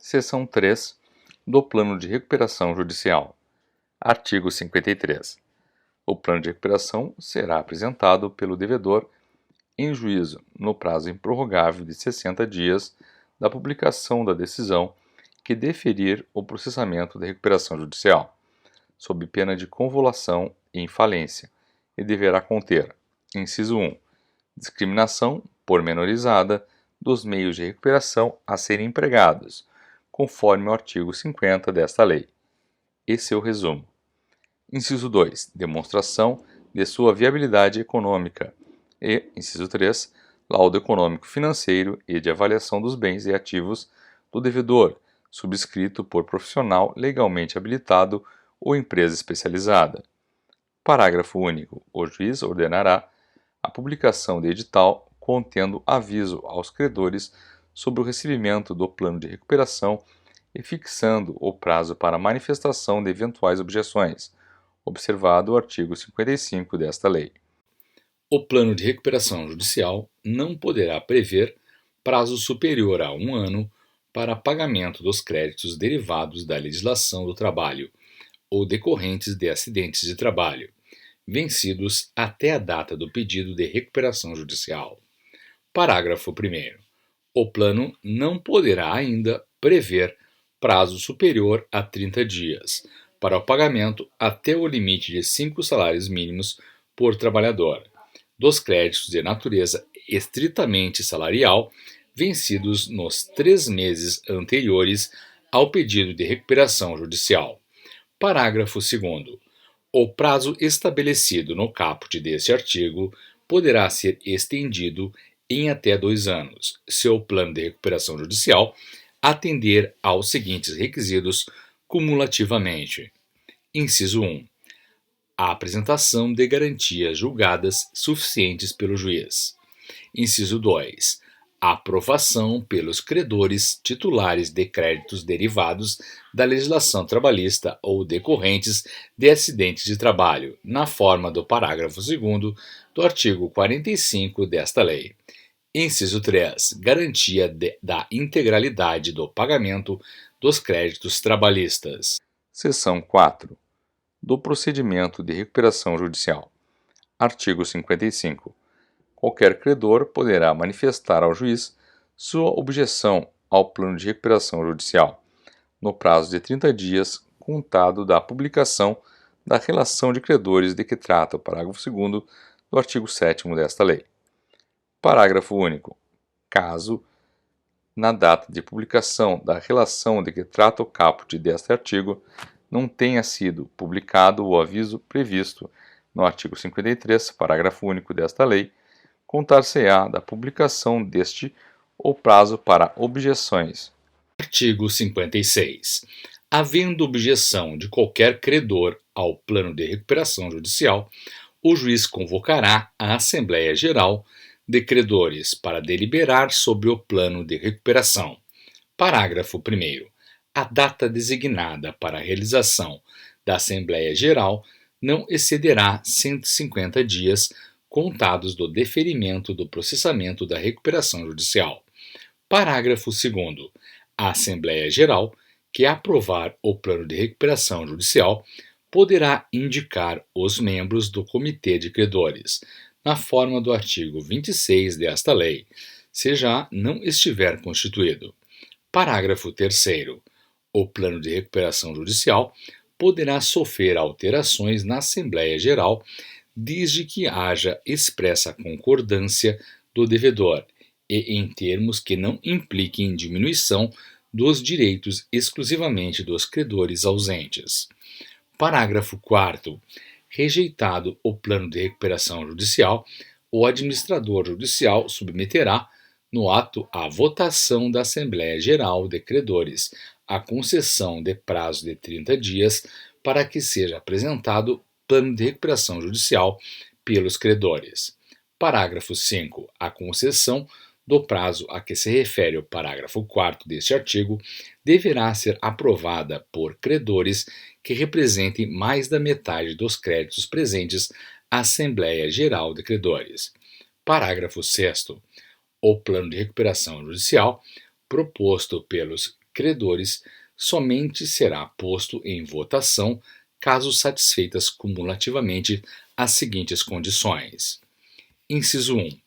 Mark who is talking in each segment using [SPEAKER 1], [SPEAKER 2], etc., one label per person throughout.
[SPEAKER 1] Seção 3 do Plano de Recuperação Judicial. Artigo 53. O plano de recuperação será apresentado pelo devedor em juízo no prazo improrrogável de 60 dias da publicação da decisão que deferir o processamento de recuperação judicial, sob pena de convolução e infalência, e deverá conter: inciso 1. Discriminação pormenorizada dos meios de recuperação a serem empregados, conforme o artigo 50 desta lei, e seu resumo. Inciso 2. Demonstração de sua viabilidade econômica e, inciso 3, laudo econômico financeiro e de avaliação dos bens e ativos do devedor, subscrito por profissional legalmente habilitado ou empresa especializada. Parágrafo único. O juiz ordenará a publicação de edital contendo aviso aos credores sobre o recebimento do plano de recuperação e fixando o prazo para manifestação de eventuais objeções, observado o artigo 55 desta lei.
[SPEAKER 2] O plano de recuperação judicial não poderá prever prazo superior a 1 ano para pagamento dos créditos derivados da legislação do trabalho ou decorrentes de acidentes de trabalho, vencidos até a data do pedido de recuperação judicial. Parágrafo 1º. O plano não poderá ainda prever prazo superior a 30 dias para o pagamento até o limite de 5 salários mínimos por trabalhador dos créditos de natureza estritamente salarial vencidos nos 3 meses anteriores ao pedido de recuperação judicial. Parágrafo 2º. O prazo estabelecido no caput deste artigo poderá ser estendido em até 2 anos, se o plano de recuperação judicial atender aos seguintes requisitos cumulativamente. Inciso 1. A apresentação de garantias julgadas suficientes pelo juiz. Inciso 2. A aprovação pelos credores titulares de créditos derivados da legislação trabalhista ou decorrentes de acidentes de trabalho, na forma do parágrafo 2º do artigo 45 desta lei. Inciso 3. Garantia da integralidade do pagamento dos créditos trabalhistas.
[SPEAKER 1] Seção 4 do Procedimento de Recuperação Judicial. Artigo 55. Qualquer credor poderá manifestar ao juiz sua objeção ao plano de recuperação judicial, no prazo de 30 dias contado da publicação da relação de credores de que trata o parágrafo 2º do artigo 7º desta lei. Parágrafo único. Caso, na data de publicação da relação de que trata o caput deste artigo, não tenha sido publicado o aviso previsto no artigo 53, parágrafo único desta lei, contar-se-á da publicação deste o prazo para objeções.
[SPEAKER 2] Artigo 56. Havendo objeção de qualquer credor ao plano de recuperação judicial, o juiz convocará a Assembleia Geral de Credores para deliberar sobre o plano de recuperação. Parágrafo 1º. A data designada para a realização da Assembleia Geral não excederá 150 dias contados do deferimento do processamento da recuperação judicial. Parágrafo 2º. A Assembleia Geral, que aprovar o plano de recuperação judicial, poderá indicar os membros do Comitê de Credores, na forma do artigo 26 desta lei, se já não estiver constituído. Parágrafo 3º. O plano de recuperação judicial poderá sofrer alterações na Assembleia Geral, desde que haja expressa concordância do devedor e em termos que não impliquem diminuição dos direitos exclusivamente dos credores ausentes. Parágrafo 4º. Rejeitado o plano de recuperação judicial, o administrador judicial submeterá, no ato, à votação da Assembleia Geral de Credores a concessão de prazo de 30 dias para que seja apresentado plano de recuperação judicial pelos credores. Parágrafo 5. A concessão do prazo a que se refere o parágrafo 4º deste artigo deverá ser aprovada por credores que representem mais da metade dos créditos presentes à Assembleia Geral de Credores. Parágrafo 6º. O plano de recuperação judicial proposto pelos credores somente será posto em votação caso satisfeitas cumulativamente as seguintes condições. Inciso 1.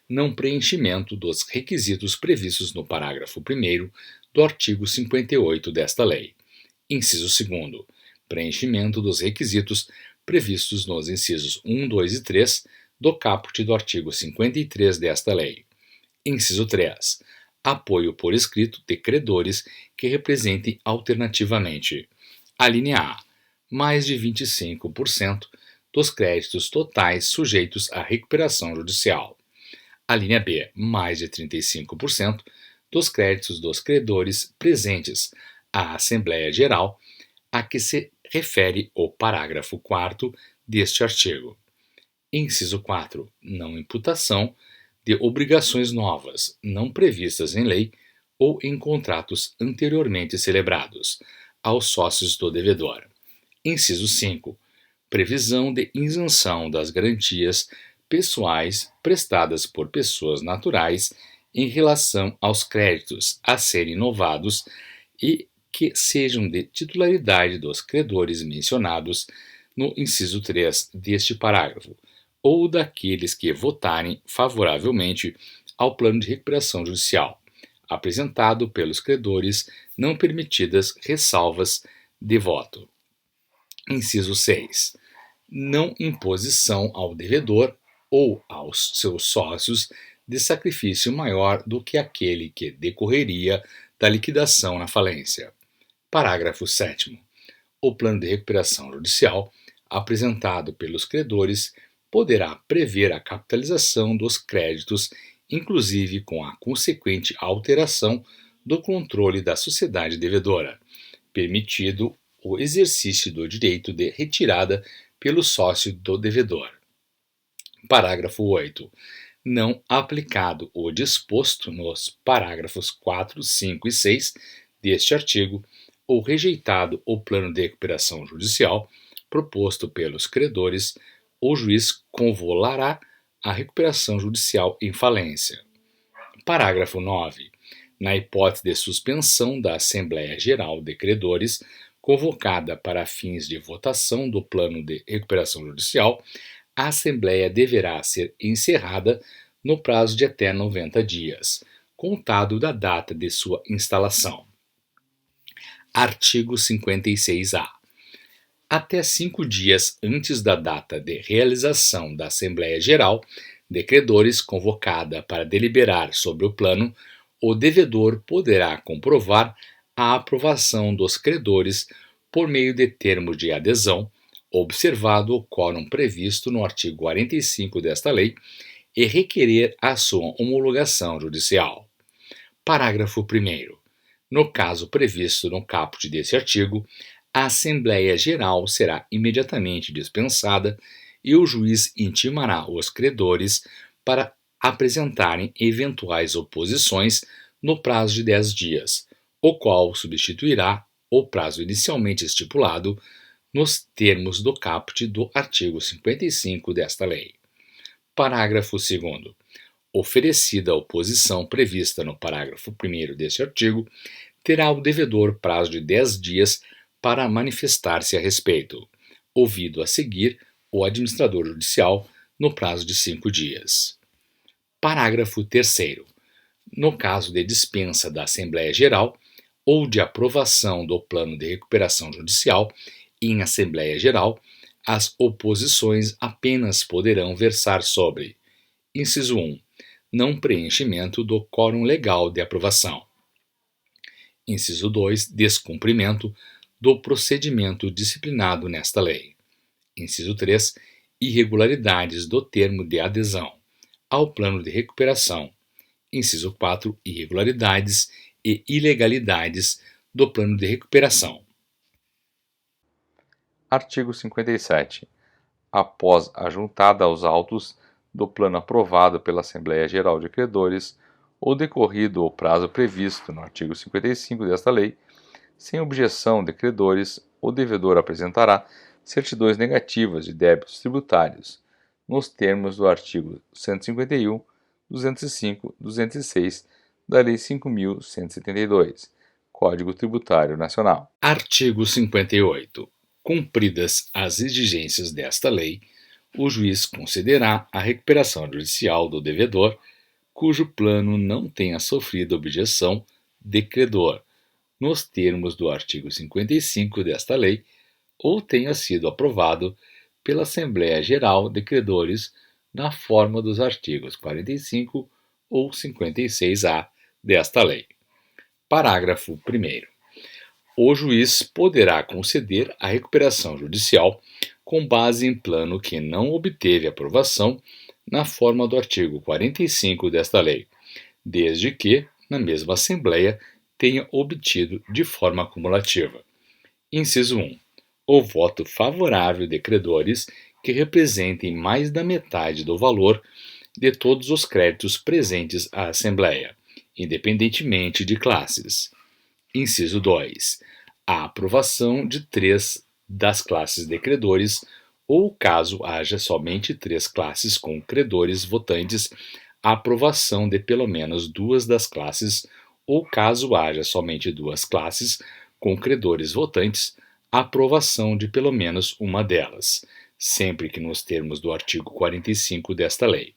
[SPEAKER 2] Não preenchimento dos requisitos previstos no parágrafo 1º do artigo 58 desta lei. Inciso 2. Preenchimento dos requisitos previstos nos incisos 1, 2 e 3 do caput do artigo 53 desta lei. Inciso 3. Apoio por escrito de credores que representem alternativamente: a linha A, mais de 25% dos créditos totais sujeitos à recuperação judicial. A linha B, mais de 35% dos créditos dos credores presentes à Assembleia Geral a que se refere o parágrafo 4º deste artigo. Inciso 4. Não imputação de obrigações novas, não previstas em lei ou em contratos anteriormente celebrados, aos sócios do devedor. Inciso 5. Previsão de isenção das garantias pessoais prestadas por pessoas naturais em relação aos créditos a serem novados e que sejam de titularidade dos credores mencionados no inciso 3 deste parágrafo, ou daqueles que votarem favoravelmente ao plano de recuperação judicial, apresentado pelos credores, não permitidas ressalvas de voto. Inciso 6. Não imposição ao devedor ou aos seus sócios de sacrifício maior do que aquele que decorreria da liquidação na falência. Parágrafo 7º. O plano de recuperação judicial, apresentado pelos credores, poderá prever a capitalização dos créditos, inclusive com a consequente alteração do controle da sociedade devedora, permitido o exercício do direito de retirada pelo sócio do devedor. Parágrafo 8. Não aplicado o disposto nos parágrafos 4, 5 e 6 deste artigo, ou rejeitado o plano de recuperação judicial proposto pelos credores, o juiz convolará a recuperação judicial em falência. Parágrafo 9. Na hipótese de suspensão da Assembleia Geral de Credores, convocada para fins de votação do plano de recuperação judicial, a Assembleia deverá ser encerrada no prazo de até 90 dias, contado da data de sua instalação. Artigo 56-A. Até 5 dias antes da data de realização da Assembleia Geral de Credores convocada para deliberar sobre o plano, o devedor poderá comprovar a aprovação dos credores por meio de termos de adesão, observado o quórum previsto no artigo 45 desta lei, e requerer a sua homologação judicial. Parágrafo 1º. No caso previsto no caput desse artigo, a Assembleia Geral será imediatamente dispensada e o juiz intimará os credores para apresentarem eventuais oposições no prazo de 10 dias, o qual substituirá o prazo inicialmente estipulado nos termos do caput do artigo 55 desta lei. Parágrafo 2º. Oferecida a oposição prevista no parágrafo 1º deste artigo, terá o devedor prazo de 10 dias para manifestar-se a respeito, ouvido a seguir o administrador judicial no prazo de 5 dias. Parágrafo 3º. No caso de dispensa da Assembleia Geral ou de aprovação do plano de recuperação judicial em Assembleia Geral, as oposições apenas poderão versar sobre: inciso 1. Não preenchimento do quórum legal de aprovação. Inciso 2. Descumprimento do procedimento disciplinado nesta lei. Inciso 3. Irregularidades do termo de adesão ao plano de recuperação. Inciso 4. Irregularidades e ilegalidades do plano de recuperação.
[SPEAKER 1] Artigo 57. Após a juntada aos autos do plano aprovado pela Assembleia Geral de Credores, ou decorrido o prazo previsto no artigo 55 desta lei, sem objeção de credores, o devedor apresentará certidões negativas de débitos tributários, nos termos do artigo 151, 205, 206 da Lei 5.172, Código Tributário Nacional.
[SPEAKER 2] Artigo 58. Cumpridas as exigências desta lei, o juiz concederá a recuperação judicial do devedor cujo plano não tenha sofrido objeção de credor, nos termos do artigo 55 desta lei, ou tenha sido aprovado pela Assembleia Geral de Credores na forma dos artigos 45 ou 56-A desta lei. Parágrafo 1º. O juiz poderá conceder a recuperação judicial com base em plano que não obteve aprovação na forma do artigo 45 desta lei, desde que, na mesma Assembleia, tenha obtido de forma acumulativa. Inciso 1. O voto favorável de credores que representem mais da metade do valor de todos os créditos presentes à Assembleia, independentemente de classes. Inciso 2. A aprovação de 3 das classes de credores, ou caso haja somente 3 classes com credores votantes, a aprovação de pelo menos 2 das classes, ou caso haja somente 2 classes com credores votantes, a aprovação de pelo menos uma delas, sempre que nos termos do artigo 45 desta lei.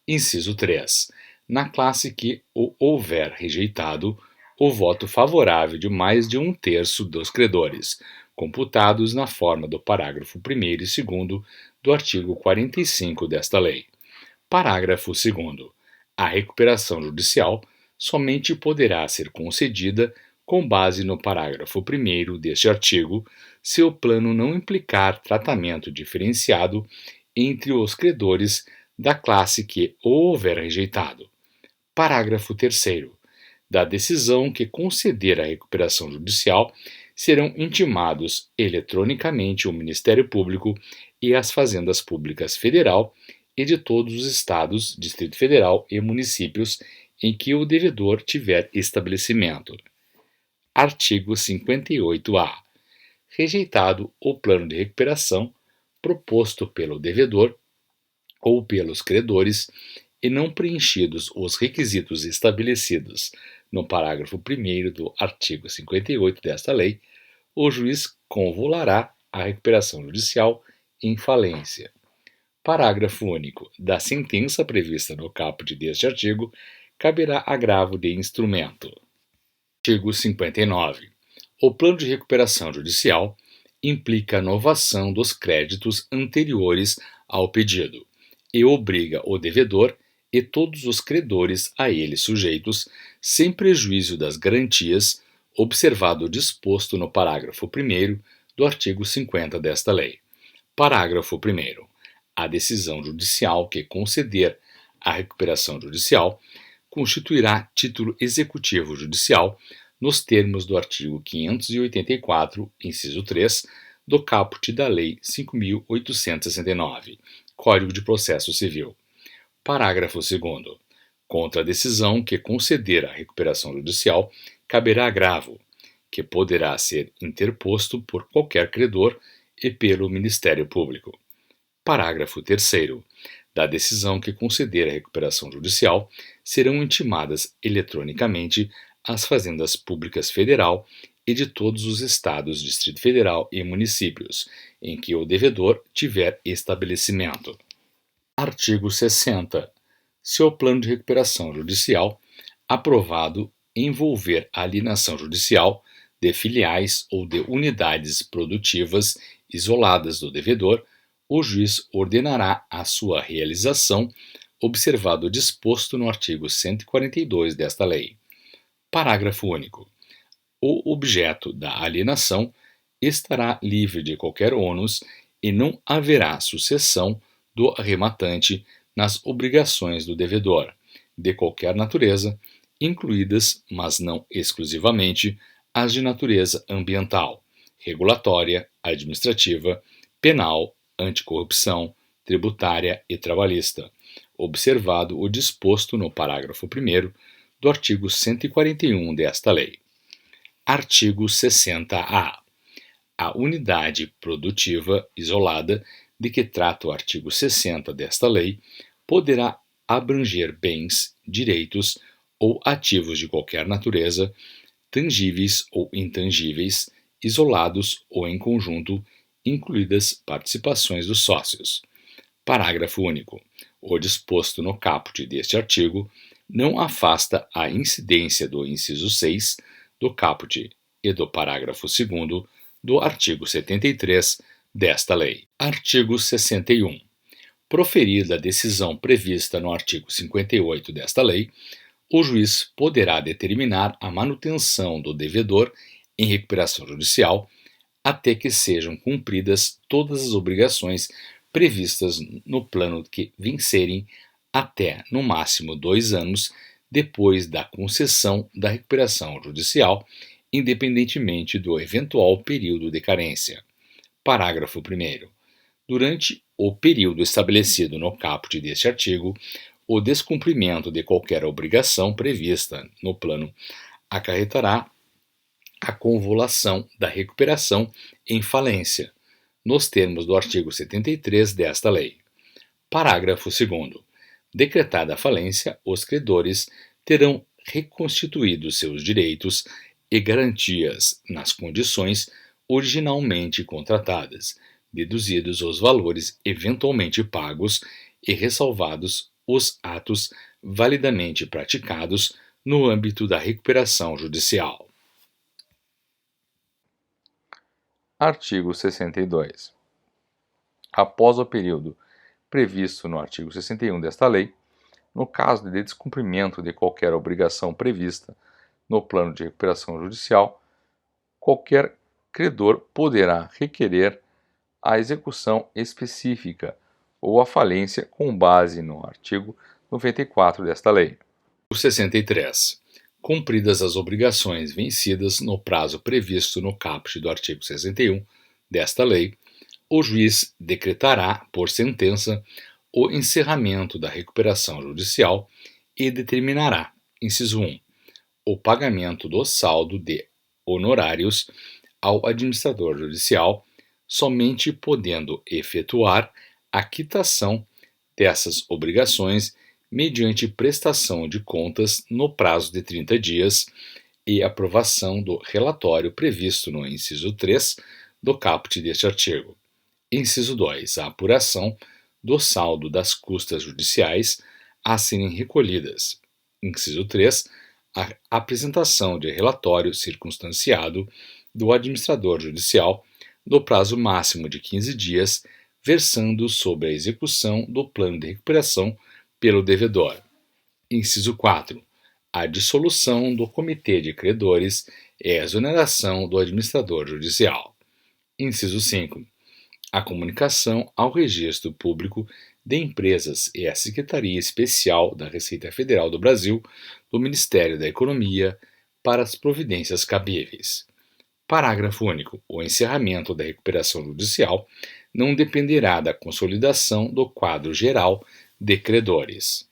[SPEAKER 2] Inciso 3. Na classe que o houver rejeitado, o voto favorável de mais de 1/3 dos credores, computados na forma do parágrafo 1º e 2º do artigo 45 desta lei. Parágrafo 2º. A recuperação judicial somente poderá ser concedida com base no parágrafo 1º deste artigo, se o plano não implicar tratamento diferenciado entre os credores da classe que o houver rejeitado. Parágrafo 3º. Da decisão que conceder a recuperação judicial, serão intimados eletronicamente o Ministério Público e as Fazendas Públicas Federal e de todos os estados, Distrito Federal e municípios em que o devedor tiver estabelecimento. Artigo 58-A. Rejeitado o plano de recuperação proposto pelo devedor ou pelos credores e não preenchidos os requisitos estabelecidos no parágrafo 1º do artigo 58 desta lei, o juiz convolará a recuperação judicial em falência. Parágrafo único. Da sentença prevista no caput deste artigo, caberá agravo de instrumento. Artigo 59. O plano de recuperação judicial implica a novação dos créditos anteriores ao pedido e obriga o devedor e todos os credores a ele sujeitos, sem prejuízo das garantias, observado o disposto no parágrafo 1º do artigo 50 desta lei. Parágrafo 1º. A decisão judicial que conceder a recuperação judicial constituirá título executivo judicial nos termos do artigo 584, inciso 3, do caput da Lei 5.869, Código de Processo Civil. Parágrafo 2º. Contra a decisão que conceder a recuperação judicial, caberá agravo, que poderá ser interposto por qualquer credor e pelo Ministério Público. Parágrafo 3º. Da decisão que conceder a recuperação judicial, serão intimadas eletronicamente as Fazendas Públicas Federal e de todos os estados, Distrito Federal e municípios, em que o devedor tiver estabelecimento. Artigo 60. Se o plano de recuperação judicial aprovado envolver a alienação judicial de filiais ou de unidades produtivas isoladas do devedor, o juiz ordenará a sua realização, observado o disposto no artigo 142 desta lei. Parágrafo único. O objeto da alienação estará livre de qualquer ônus e não haverá sucessão do arrematante nas obrigações do devedor, de qualquer natureza, incluídas, mas não exclusivamente, as de natureza ambiental, regulatória, administrativa, penal, anticorrupção, tributária e trabalhista, observado o disposto no parágrafo 1º do artigo 141 desta lei. Artigo 60-A. A unidade produtiva isolada de que trata o artigo 60 desta lei poderá abranger bens, direitos ou ativos de qualquer natureza, tangíveis ou intangíveis, isolados ou em conjunto, incluídas participações dos sócios. Parágrafo único. O disposto no caput deste artigo não afasta a incidência do inciso 6 do caput e do parágrafo 2º do artigo 73 desta lei. Artigo 61. Proferida a decisão prevista no artigo 58 desta lei, o juiz poderá determinar a manutenção do devedor em recuperação judicial até que sejam cumpridas todas as obrigações previstas no plano que vencerem até, no máximo, 2 anos depois da concessão da recuperação judicial, independentemente do eventual período de carência. Parágrafo 1º. Durante o período estabelecido no caput deste artigo, o descumprimento de qualquer obrigação prevista no plano acarretará a convolução da recuperação em falência, nos termos do artigo 73 desta lei. Parágrafo 2º. Decretada a falência, os credores terão reconstituído seus direitos e garantias nas condições originalmente contratadas, deduzidos os valores eventualmente pagos e ressalvados os atos validamente praticados no âmbito da recuperação judicial.
[SPEAKER 1] Artigo 62. Após o período previsto no artigo 61 desta lei, no caso de descumprimento de qualquer obrigação prevista no plano de recuperação judicial, qualquer credor poderá requerer a execução específica ou a falência com base no artigo 94 desta lei.
[SPEAKER 2] 63. Cumpridas as obrigações vencidas no prazo previsto no caput do artigo 61 desta lei, o juiz decretará, por sentença, o encerramento da recuperação judicial e determinará, inciso 1, o pagamento do saldo de honorários ao administrador judicial, somente podendo efetuar a quitação dessas obrigações mediante prestação de contas no prazo de 30 dias e aprovação do relatório previsto no inciso 3 do caput deste artigo. Inciso 2. A apuração do saldo das custas judiciais a serem recolhidas. Inciso 3. A apresentação de relatório circunstanciado do administrador judicial no prazo máximo de 15 dias, versando sobre a execução do plano de recuperação pelo devedor. Inciso 4. A dissolução do comitê de credores e a exoneração do administrador judicial. Inciso 5. A comunicação ao Registro Público de Empresas e à Secretaria Especial da Receita Federal do Brasil, do Ministério da Economia, para as providências cabíveis. Parágrafo único. O encerramento da recuperação judicial não dependerá da consolidação do quadro geral de credores.